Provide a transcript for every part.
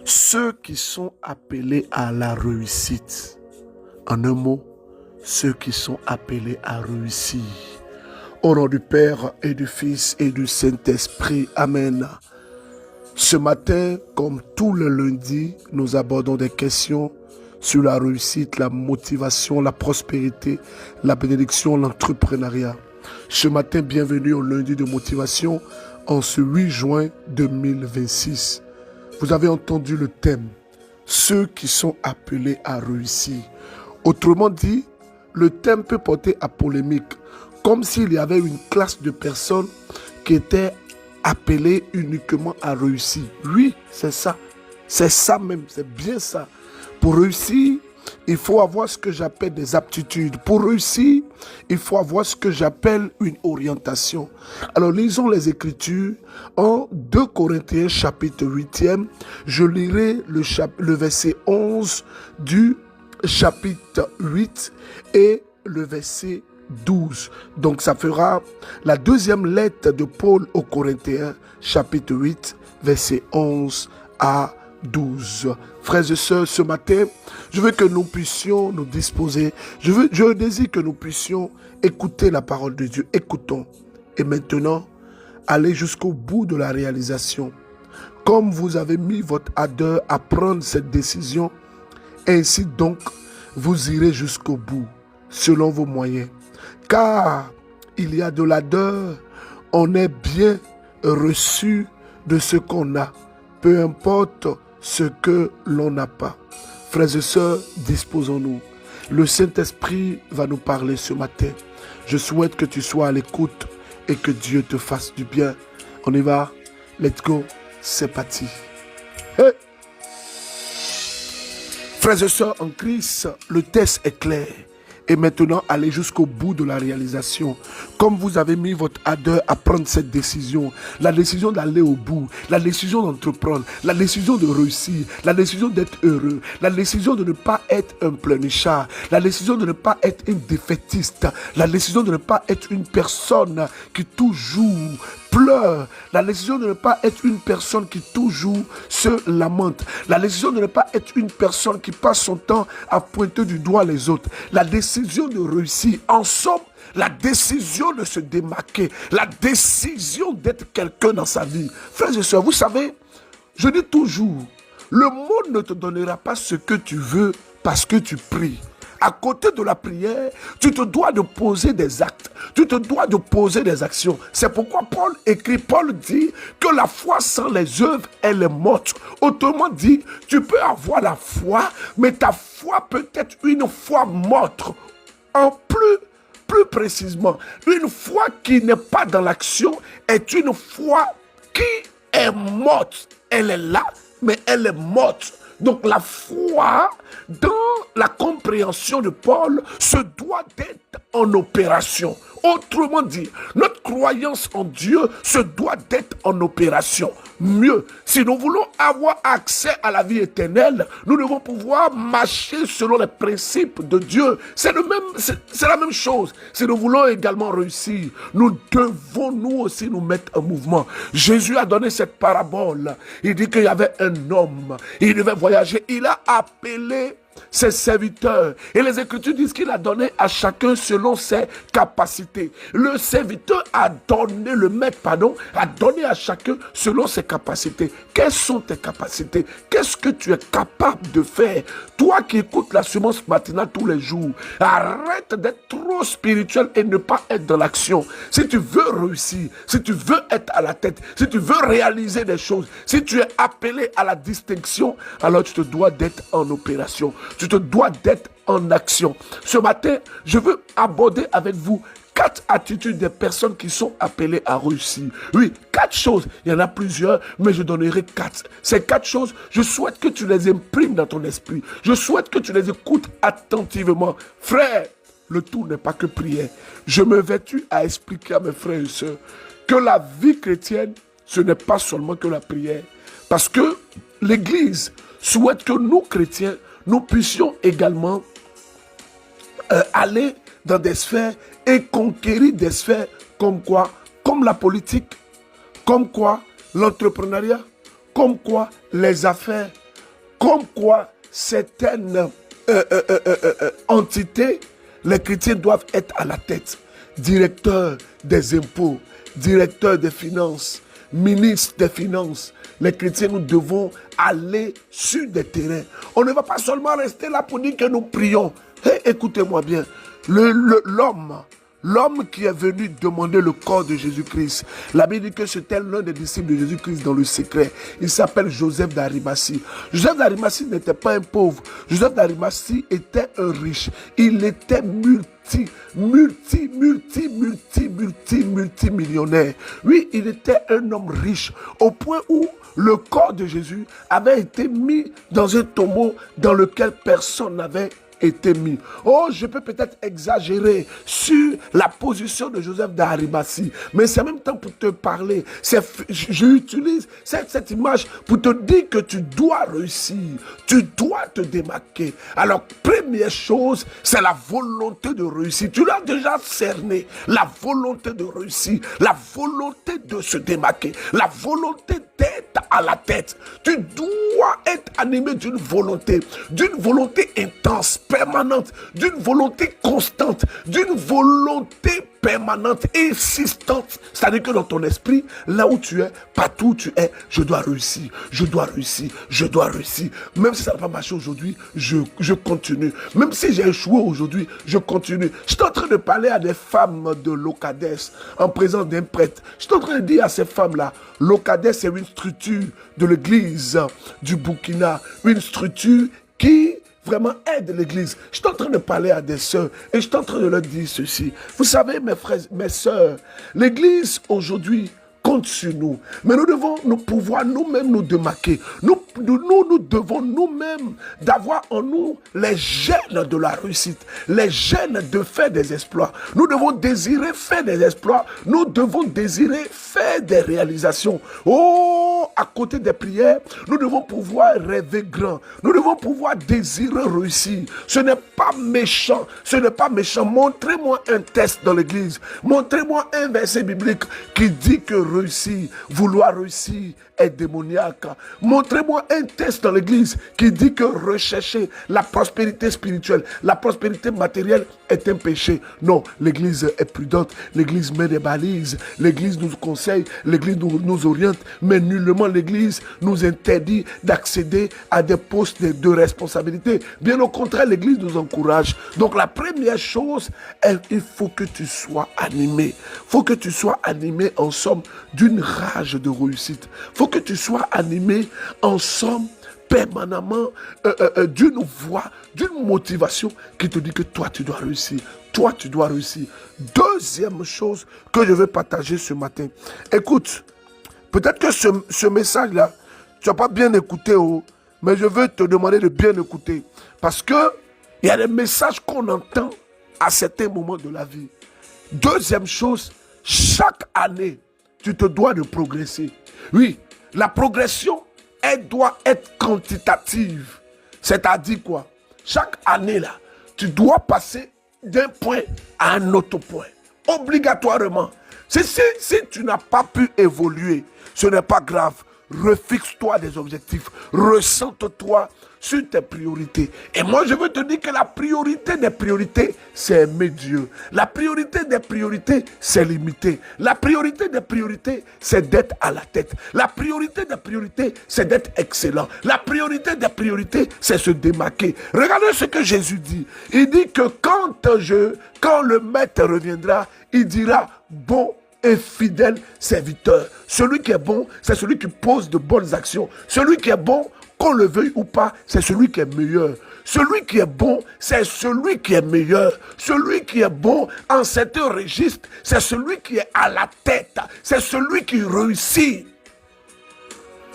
Ceux qui sont appelés à la réussite. En un mot, ceux qui sont appelés à réussir. Au nom du Père et du Fils et du Saint-Esprit. Amen. Ce matin, comme tous les lundis, nous abordons des questions sur la réussite, la motivation, la prospérité, la bénédiction, l'entrepreneuriat. Ce matin, bienvenue au lundi de motivation en ce 8 juin 2026. Vous avez entendu le thème, ceux qui sont appelés à réussir. Autrement dit, le thème peut porter à polémique, comme s'il y avait une classe de personnes qui étaient appelées uniquement à réussir. Oui, c'est ça. C'est ça même, c'est bien ça. Pour réussir, il faut avoir ce que j'appelle des aptitudes. Pour réussir, il faut avoir ce que j'appelle une orientation. Alors, lisons les Écritures en 2 Corinthiens chapitre 8e. Je lirai le verset 11 du chapitre 8 et le verset 12. Donc, ça fera la deuxième lettre de Paul aux Corinthiens, chapitre 8, verset 11 à 12. Frères et sœurs, ce matin, je veux que nous puissions nous disposer. Je désire que nous puissions écouter la parole de Dieu. Écoutons. Et maintenant, allez jusqu'au bout de la réalisation. Comme vous avez mis votre ardeur à prendre cette décision, ainsi donc, vous irez jusqu'au bout, selon vos moyens. Car il y a de l'ardeur, on est bien reçu de ce qu'on a, peu importe ce que l'on n'a pas. Frères et sœurs, disposons-nous. Le Saint-Esprit va nous parler ce matin. Je souhaite que tu sois à l'écoute et que Dieu te fasse du bien. On y va? Let's go. C'est parti. Hey! Frères et sœurs en Christ, le test est clair. Et maintenant, allez jusqu'au bout de la réalisation. Comme vous avez mis votre ardeur à prendre cette décision, la décision d'aller au bout, la décision d'entreprendre, la décision de réussir, la décision d'être heureux, la décision de ne pas être un pleurnichard, la décision de ne pas être une défaitiste, la décision de ne pas être une personne qui toujours pleure, la décision de ne pas être une personne qui toujours se lamente, la décision de ne pas être une personne qui passe son temps à pointer du doigt les autres, la décision de réussir, en somme, la décision de se démarquer, la décision d'être quelqu'un dans sa vie. Frères et sœurs, vous savez, je dis toujours, le monde ne te donnera pas ce que tu veux parce que tu pries. À côté de la prière, tu te dois de poser des actes, tu te dois de poser des actions. C'est pourquoi Paul dit que la foi sans les œuvres, elle est morte. Autrement dit, tu peux avoir la foi, mais ta foi peut être une foi morte. En plus précisément, une foi qui n'est pas dans l'action est une foi qui est morte. Elle est là, mais elle est morte. Donc la foi, dans la compréhension de Paul, se doit d'être en opération. Autrement dit, notre croyance en Dieu se doit d'être en opération. Mieux, si nous voulons avoir accès à la vie éternelle, nous devons pouvoir marcher selon les principes de Dieu. C'est la même chose. Si nous voulons également réussir, nous devons nous aussi nous mettre en mouvement. Jésus a donné cette parabole. Il dit qu'il y avait un homme, il devait voyager. Il a appelé ses serviteurs. Et les Écritures disent qu'il a donné à chacun selon ses capacités. Le serviteur a donné, le maître, a donné à chacun selon ses capacités. Quelles sont tes capacités? Qu'est-ce que tu es capable de faire? Toi qui écoutes la semence matinale tous les jours, arrête d'être trop spirituel et ne pas être dans l'action. Si tu veux réussir, si tu veux être à la tête, si tu veux réaliser des choses, si tu es appelé à la distinction, alors tu te dois d'être en opération. Tu te dois d'être en action. Ce matin, je veux aborder avec vous 4 attitudes des personnes qui sont appelées à réussir. Oui, 4 choses. Il y en a plusieurs, mais je donnerai 4. Ces 4 choses, je souhaite que tu les imprimes dans ton esprit. Je souhaite que tu les écoutes attentivement. Frère, le tout n'est pas que prière. Je me vertue à expliquer à mes frères et sœurs que la vie chrétienne, ce n'est pas seulement que la prière. Parce que l'Église souhaite que nous, chrétiens, nous puissions également aller dans des sphères et conquérir des sphères comme quoi? Comme la politique, comme quoi l'entrepreneuriat, comme quoi les affaires, Comme quoi, certaines entités, les chrétiens doivent être à la tête. Directeur des impôts, directeur des finances, ministre des finances. Les chrétiens, nous devons aller sur des terrains. On ne va pas seulement rester là pour dire que nous prions. Hey, écoutez-moi bien. L'homme qui est venu demander le corps de Jésus-Christ, la Bible dit que c'était l'un des disciples de Jésus-Christ dans le secret. Il s'appelle Joseph d'Arimathie. Joseph d'Arimathie n'était pas un pauvre. Joseph d'Arimathie était un riche. Il était multimillionnaire. Oui, il était un homme riche au point où le corps de Jésus avait été mis dans un tombeau dans lequel personne n'avait été mis. Oh, je peux peut-être exagérer sur la position de Joseph d'Arimathie, mais c'est en même temps pour te parler. J'utilise cette image pour te dire que tu dois réussir, tu dois te démarquer. Alors, première chose, c'est la volonté de réussir. Tu l'as déjà cerné, la volonté de réussir, la volonté de se démarquer, la volonté d'être à la tête. Tu dois être animé d'une volonté intense, permanente, d'une volonté constante, d'une volonté permanente, insistante. C'est-à-dire que dans ton esprit, là où tu es, partout où tu es, je dois réussir, je dois réussir, je dois réussir. Même si ça n'a pas marché aujourd'hui, je continue. Même si j'ai échoué aujourd'hui, je continue. Je suis en train de parler à des femmes de Locades en présence d'un prêtre. Je suis en train de dire à ces femmes-là, Locades c'est une structure de l'église du Burkina, une structure qui vraiment aide l'église. Je suis en train de parler à des sœurs et je suis en train de leur dire ceci. Vous savez, mes frères, mes sœurs, l'église aujourd'hui compte sur nous. Mais nous devons nous pouvoir nous-mêmes nous démarquer. Nous devons nous-mêmes d'avoir en nous les gènes de la réussite, les gènes de faire des exploits. Nous devons désirer faire des exploits. Nous devons désirer faire des réalisations. Oh, à côté des prières, nous devons pouvoir rêver grand. Nous devons pouvoir désirer réussir. Ce n'est pas méchant. Ce n'est pas méchant. Montrez-moi un test dans l'église. Montrez-moi un verset biblique qui dit que réussir, vouloir réussir est démoniaque. Montrez-moi un texte dans l'église qui dit que rechercher la prospérité spirituelle, la prospérité matérielle est un péché. Non, l'église est prudente, l'église met des balises, l'église nous conseille, l'église nous oriente, mais nullement l'église nous interdit d'accéder à des postes de responsabilité. Bien au contraire, l'église nous encourage. Donc la première chose, il faut que tu sois animé. Il faut que tu sois animé en somme d'une rage de réussite. Il faut que tu sois animé en somme permanemment d'une voix, d'une motivation qui te dit que toi tu dois réussir. Toi tu dois réussir. Deuxième chose que je veux partager ce matin. Écoute, peut-être que ce message-là, tu n'as pas bien écouté, mais je veux te demander de bien écouter. Parce que il y a des messages qu'on entend à certains moments de la vie. Deuxième chose, chaque année, tu te dois de progresser. Oui, la progression, elle doit être quantitative. C'est-à-dire quoi? Chaque année, là, tu dois passer d'un point à un autre point. Obligatoirement. Si tu n'as pas pu évoluer, ce n'est pas grave. Refixe-toi des objectifs. Ressente-toi sur tes priorités. Et moi, je veux te dire que la priorité des priorités, c'est aimer Dieu. La priorité des priorités, c'est limiter. La priorité des priorités, c'est d'être à la tête. La priorité des priorités, c'est d'être excellent. La priorité des priorités, c'est se démarquer. Regardez ce que Jésus dit. Il dit que quand le maître reviendra, il dira, bon et fidèle serviteur. Celui qui est bon, c'est celui qui pose de bonnes actions. Celui qui est bon, qu'on le veuille ou pas, c'est celui qui est meilleur. Celui qui est bon, c'est celui qui est meilleur. Celui qui est bon en cet registre, c'est celui qui est à la tête. C'est celui qui réussit.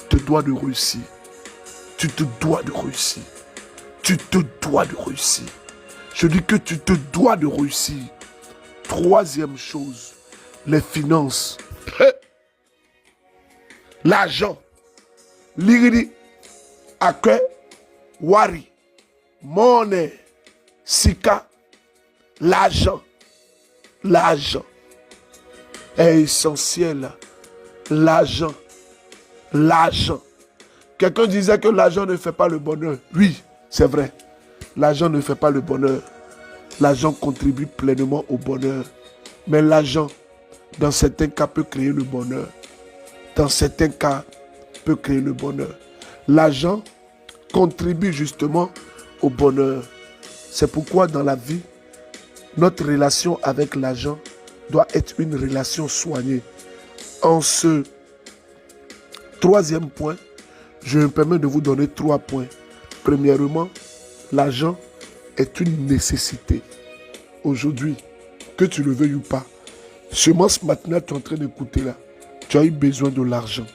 Tu te dois de réussir. Tu te dois de réussir. Tu te dois de réussir. Je dis que tu te dois de réussir. Troisième chose, les finances. L'argent. L'iridi. Ake. Wari. Monnaie. Sika. L'argent. L'argent est essentiel. L'argent. L'argent. Quelqu'un disait que l'argent ne fait pas le bonheur. Oui, c'est vrai. L'argent ne fait pas le bonheur. L'argent contribue pleinement au bonheur. Mais l'argent, dans certains cas, peut créer le bonheur. Dans certains cas, peut créer le bonheur. L'argent contribue justement au bonheur. C'est pourquoi dans la vie, notre relation avec l'argent doit être une relation soignée. En ce troisième point, je me permets de vous donner 3 points. Premièrement, l'argent est une nécessité. Aujourd'hui, que tu le veuilles ou pas, seulement ce matin, tu es en train d'écouter là, tu as eu besoin de l'argent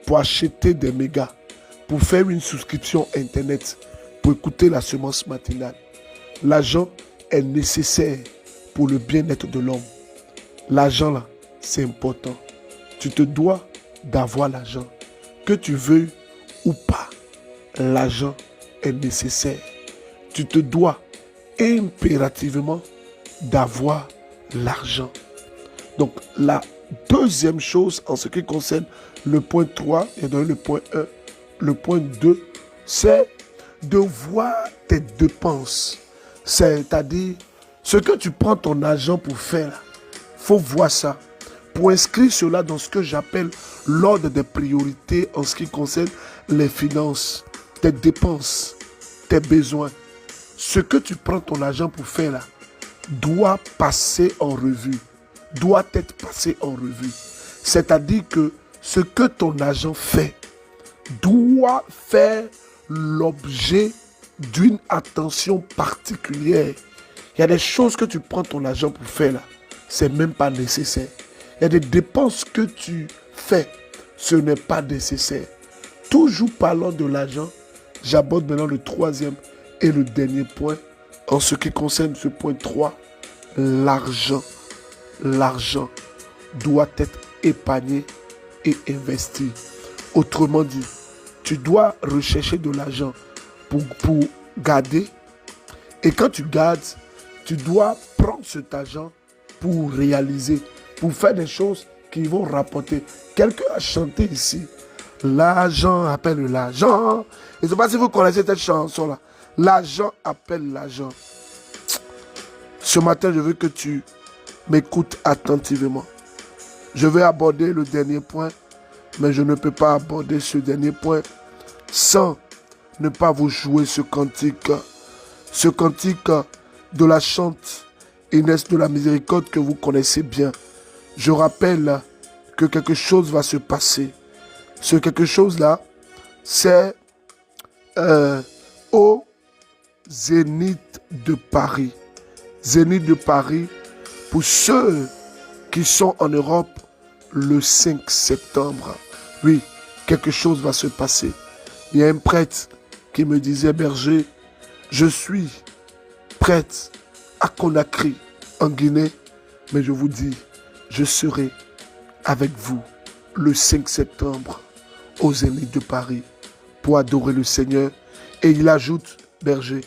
pour acheter des mégas, pour faire une souscription internet, pour écouter la semence matinale. L'argent est nécessaire pour le bien-être de l'homme. L'argent là, c'est important. Tu te dois d'avoir l'argent. Que tu veuilles ou pas, l'argent est nécessaire. Tu te dois impérativement d'avoir l'argent. Donc la deuxième chose en ce qui concerne le point 3 et dans le point 1, le point 2, c'est de voir tes dépenses. C'est-à-dire, ce que tu prends ton argent pour faire, il faut voir ça. Pour inscrire cela dans ce que j'appelle l'ordre des priorités en ce qui concerne les finances, tes dépenses, tes besoins. Ce que tu prends ton argent pour faire là, doit passer en revue, doit être passé en revue. C'est-à-dire que ce que ton argent fait doit faire l'objet d'une attention particulière. Il y a des choses que tu prends ton argent pour faire là, c'est même pas nécessaire. Il y a des dépenses que tu fais, ce n'est pas nécessaire. Toujours parlant de l'argent, j'aborde maintenant le troisième et le dernier point en ce qui concerne ce point 3, l'argent. L'argent doit être épargné et investi. Autrement dit, tu dois rechercher de l'argent pour garder. Et quand tu gardes, tu dois prendre cet argent pour réaliser, pour faire des choses qui vont rapporter. Quelqu'un a chanté ici, l'argent appelle l'argent. Je ne sais pas si vous connaissez cette chanson-là. L'argent appelle l'argent. Ce matin, je veux que tu m'écoutes attentivement. Je vais aborder le dernier point, mais je ne peux pas aborder ce dernier point sans ne pas vous jouer ce cantique. Ce cantique de la chante Inès de la Miséricorde que vous connaissez bien. Je rappelle que quelque chose va se passer. Ce quelque chose-là, c'est au Zénith de Paris. Zénith de Paris, pour ceux qui sont en Europe, le 5 septembre. Oui, quelque chose va se passer. Il y a un prêtre qui me disait, berger, je suis prêtre à Conakry, en Guinée, mais je vous dis, je serai avec vous le 5 septembre au Zénith de Paris pour adorer le Seigneur. Et il ajoute, berger,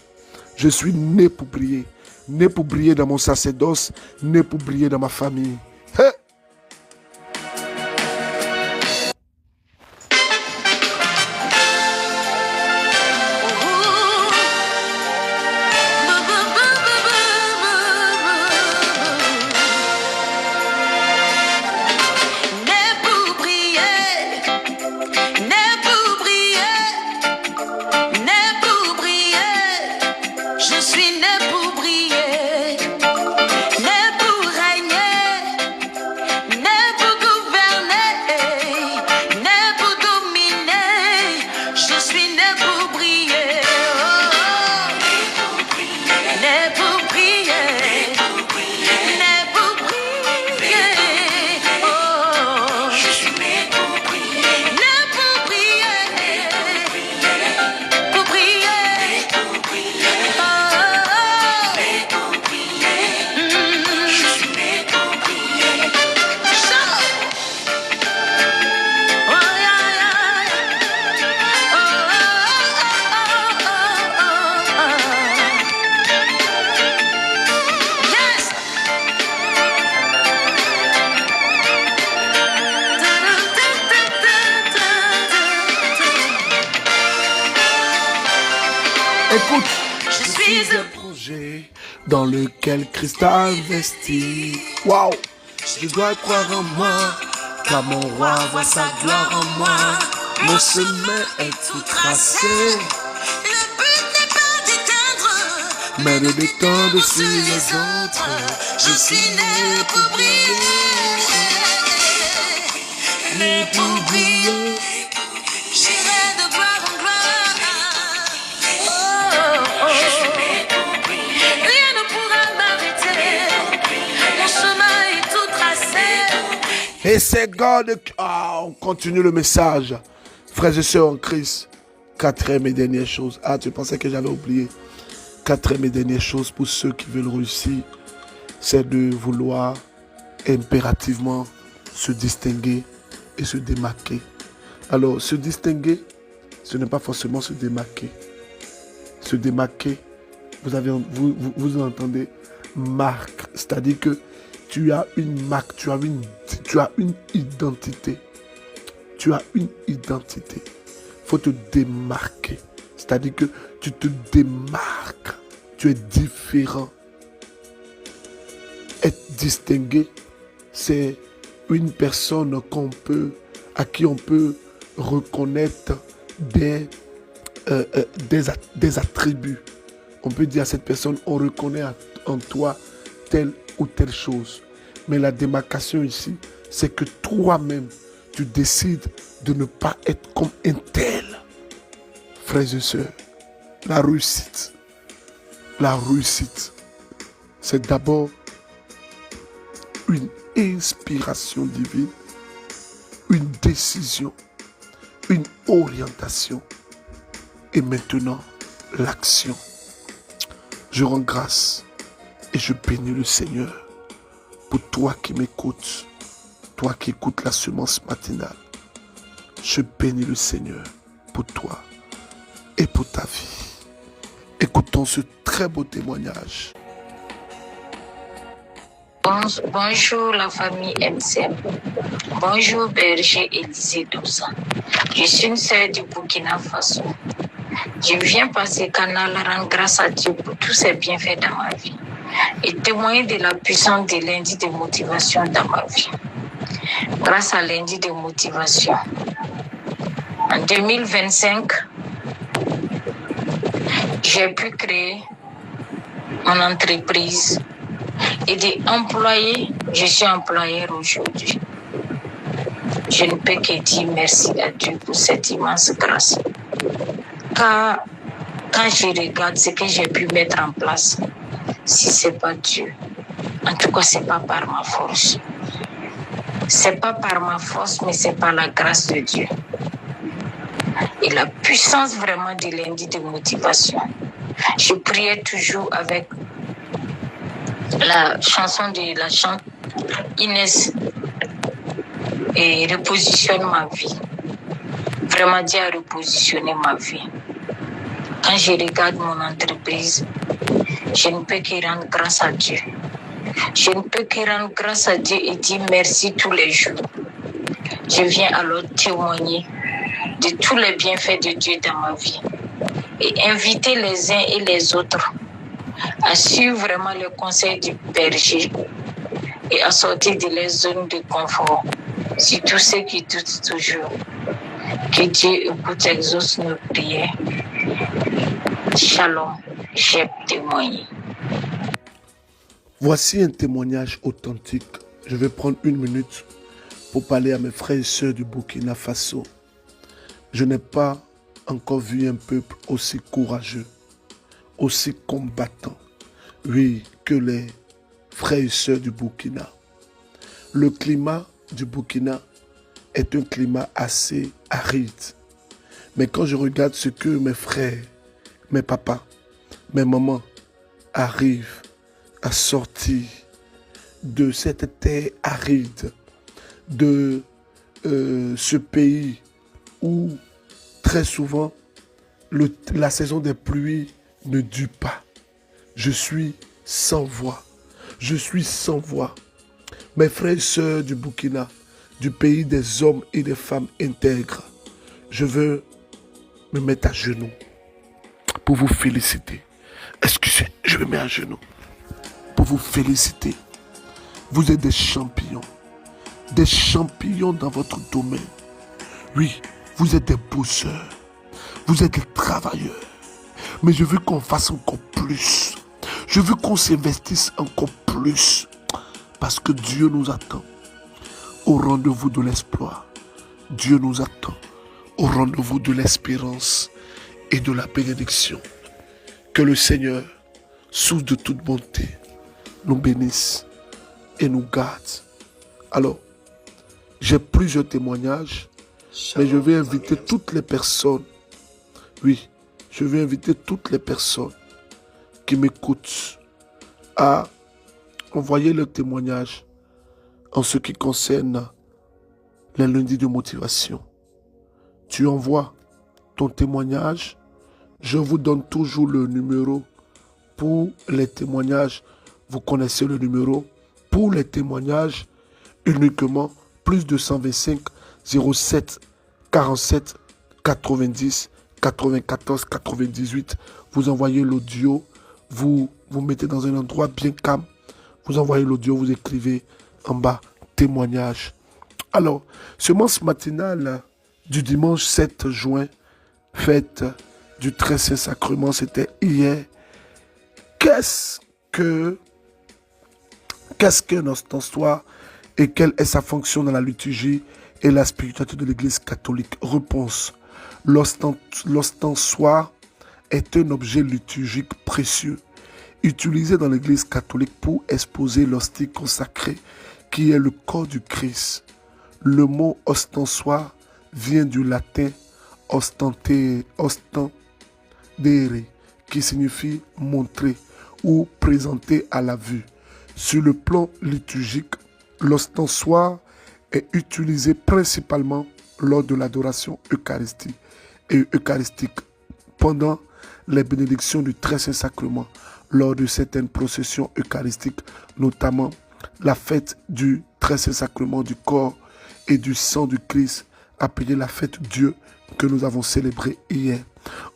je suis né pour briller. Né pour briller dans mon sacerdoce, né pour briller dans ma famille. Hey! Je suis né pour briller, né pour régner. Écoute, je suis un projet dans lequel Christ a investi. Waouh! Je dois croire en moi, car mon roi voit sa gloire en moi. Mon chemin est tout tracé. Le but n'est pas d'éteindre, Mais de détendre sur les autres. je suis né pour briller. Né pour briller. J'irai de gloire en gloire. Oh, oh, oh. Rien ne pourra m'arrêter. Mon chemin est tout tracé. Et c'est God. Ah, on continue le message. Frères et sœurs en Christ. Quatrième et dernière chose. Ah, tu pensais que j'avais oublié. Quatrième et dernière chose pour ceux qui veulent réussir, c'est de vouloir impérativement se distinguer et se démarquer. Alors, se distinguer, ce n'est pas forcément se démarquer. Se démarquer, vous entendez, marque. C'est-à-dire que tu as une marque, tu as une identité. Tu as une identité. Il faut te démarquer. C'est-à-dire que tu te démarques. Tu es différent. Être distingué, c'est une personne à qui on peut reconnaître des attributs. On peut dire à cette personne, on reconnaît en toi telle ou telle chose. Mais la démarcation ici, c'est que toi-même, tu décides de ne pas être comme un tel. Frères et sœurs, la réussite, c'est d'abord une inspiration divine, une décision, une orientation et maintenant l'action. Je rends grâce et je bénis le Seigneur pour toi qui m'écoutes, toi qui écoutes la semence matinale. Je bénis le Seigneur pour toi et pour ta vie. Écoutons ce très beau témoignage. Bonjour la famille MCM. Bonjour berger Élisée Douza. Je suis une sœur du Burkina Faso. Je viens passer canal rendre grâce à Dieu pour tous ses bienfaits dans ma vie et témoigner de la puissance des lundis de motivation dans ma vie. Grâce à lundi de motivation, en 2025, j'ai pu créer mon entreprise et d'employés. Je suis employée aujourd'hui. Je ne peux que dire merci à Dieu pour cette immense grâce. Car quand je regarde ce que j'ai pu mettre en place, si ce n'est pas Dieu, en tout cas, ce n'est pas par ma force. Ce n'est pas par ma force, mais c'est par la grâce de Dieu. Et la puissance vraiment du lundi de motivation. Je priais toujours avec la chanson de la chante Inès et repositionne ma vie. Vraiment, Dieu a repositionné ma vie. Quand je regarde mon entreprise, je ne peux que rendre grâce à Dieu. Je ne peux que rendre grâce à Dieu et dire merci tous les jours. Je viens alors témoigner de tous les bienfaits de Dieu dans ma vie et inviter les uns et les autres à suivre vraiment le conseil du berger et à sortir de leur zone de confort. Surtout ceux qui doutent toujours. Que Dieu écoute, exauce nos prières. Shalom, j'ai témoigné. Voici un témoignage authentique. Je vais prendre une minute pour parler à mes frères et sœurs du Burkina Faso. Je n'ai pas encore vu un peuple aussi courageux, aussi combattant, oui, que les frères et sœurs du Burkina. Le climat du Burkina est un climat assez aride. Mais quand je regarde ce que mes frères, mes papas, mes mamans arrivent à sortir de cette terre aride, de ce pays où très souvent la saison des pluies ne dure pas. Je suis sans voix. Je suis sans voix. Mes frères et sœurs du Burkina, du pays des hommes et des femmes intègres, je veux me mettre à genoux pour vous féliciter. Excusez, je me mets à genoux. Pour vous féliciter. Vous êtes des champions. Des champions dans votre domaine. Oui, vous êtes des bosseurs. Vous êtes des travailleurs. Mais je veux qu'on fasse encore plus. Je veux qu'on s'investisse encore plus. Parce que Dieu nous attend au rendez-vous de l'exploit. Dieu nous attend au rendez-vous de l'espérance et de la bénédiction. Que le Seigneur, source de toute bonté, nous bénisse et nous garde. Alors, j'ai plusieurs témoignages, mais je vais inviter toutes les personnes. Oui, je vais inviter toutes les personnes qui m'écoutent à envoyer leur témoignage en ce qui concerne les lundis de motivation. Tu envoies ton témoignage. Je vous donne toujours le numéro pour les témoignages. Vous connaissez le numéro. Pour les témoignages, uniquement plus 225 07 47 90 94 98. Vous envoyez l'audio. Vous mettez dans un endroit bien calme. Vous envoyez l'audio. Vous écrivez en bas témoignage. Alors, semence matinale du dimanche 7 juin, fête du très saint sacrement, c'était hier. Qu'est-ce qu'un ostensoir et quelle est sa fonction dans la liturgie et la spiritualité de l'Église catholique? Réponse. L'ostensoir est un objet liturgique précieux utilisé dans l'Église catholique pour exposer l'hostie consacrée qui est le corps du Christ. Le mot ostensoir vient du latin ostendere, qui signifie montrer ou présenter à la vue. Sur le plan liturgique, l'ostensoir est utilisé principalement lors de l'adoration eucharistique pendant les bénédictions du très saint sacrement, lors de certaines processions eucharistiques, notamment la fête du très saint sacrement du corps et du sang du Christ, appelée la fête Dieu, que nous avons célébrée hier.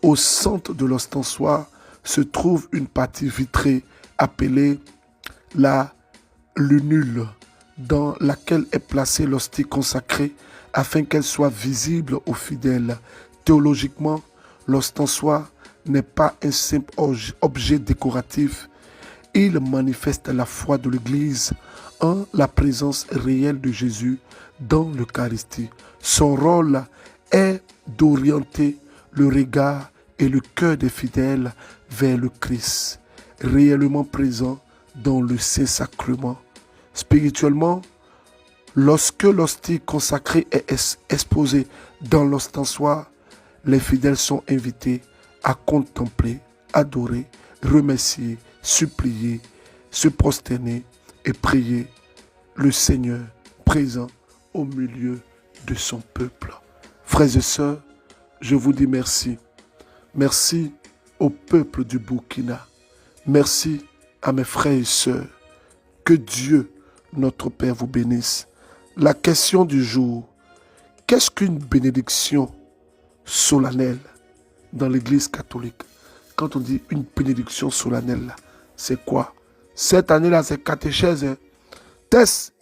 Au centre de l'ostensoir se trouve une partie vitrée appelée la lunule, dans laquelle est placée l'hostie consacrée afin qu'elle soit visible aux fidèles. Théologiquement, l'ostensoir n'est pas un simple objet décoratif. Il manifeste la foi de l'Église en la présence réelle de Jésus dans l'Eucharistie. Son rôle est d'orienter le regard et le cœur des fidèles vers le Christ, réellement présent dans le Saint-Sacrement. Spirituellement, lorsque l'hostie consacrée est exposée dans l'ostensoir, les fidèles sont invités à contempler, adorer, remercier, supplier, se prosterner et prier le Seigneur présent au milieu de son peuple. Frères et sœurs, je vous dis merci. Merci au peuple du Burkina. Merci à mes frères et sœurs. Que Dieu, notre Père, vous bénisse. La question du jour, qu'est-ce qu'une bénédiction solennelle dans l'Église catholique? Quand on dit une bénédiction solennelle, c'est quoi? Cette année-là, c'est catéchèse. Test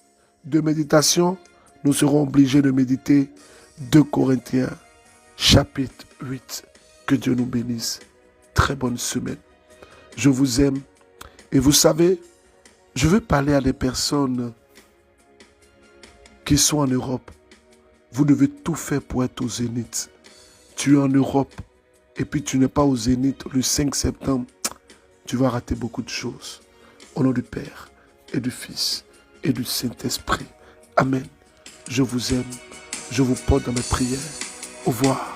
de méditation, nous serons obligés de méditer 2 Corinthiens, chapitre 8. Que Dieu nous bénisse. Très bonne semaine. Je vous aime. Et vous savez, je veux parler à des personnes qui sont en Europe. Vous devez tout faire pour être au Zénith. Tu es en Europe et puis tu n'es pas au Zénith le 5 septembre. Tu vas rater beaucoup de choses. Au nom du Père et du Fils et du Saint-Esprit. Amen. Je vous aime. Je vous porte dans mes prières. Au revoir.